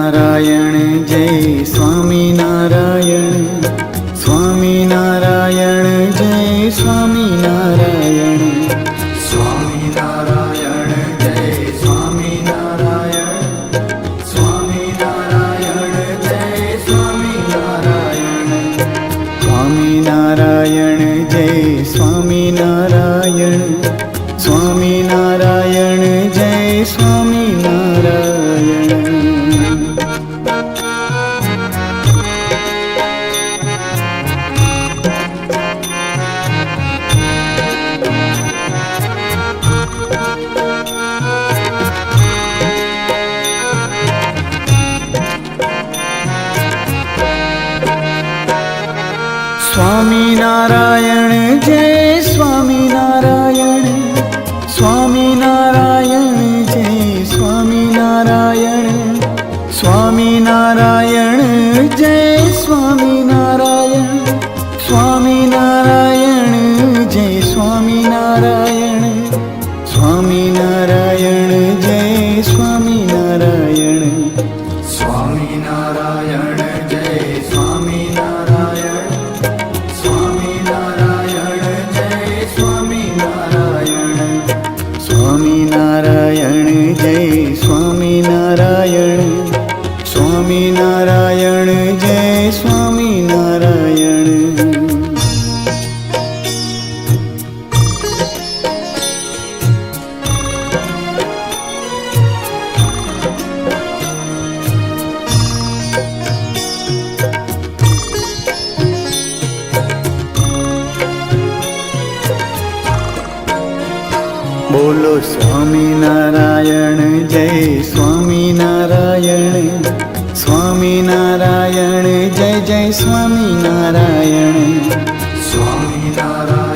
સ્વામિનારાયણ જય સ્વામિનારાયણ, સ્વામિનારાયણ જય સ્વામિનારાયણ, સ્વામિનારાયણ જય સ્વામિનારાયણ, સ્વામિનારાયણ જય સ્વામિનારાયણ, સ્વામિનારાયણ જય સ્વામિનારાયણ, સ્વામિનારાયણ જય સ્વામિનારાયણ. સ્વામિનારાયણ જય સ્વામિનારાયણ, સ્વામિનારાયણ જય સ્વામિનારાયણ, સ્વામિનારાયણ જય સ્વામિનારાયણ, સ્વામિનારાયણ જય સ્વામિનારાયણ, સ્વામિનારાયણ જય સ્વામિનારાયણ, સ્વામિનારાયણ જય સ્વામિનારાયણ, સ્વામિનારાયણ જય સ્વામિનારાયણ, સ્વામિનારાયણ જય સ્વામિનારાયણ, સ્વામિનારાયણ જય સ્વામિનારાયણ. બોલો સ્વામિનારાયણ જય સ્વામિનારાયણ, સ્વામિનારાયણ જય જય સ્વામિનારાયણ, સ્વામિનારાયણ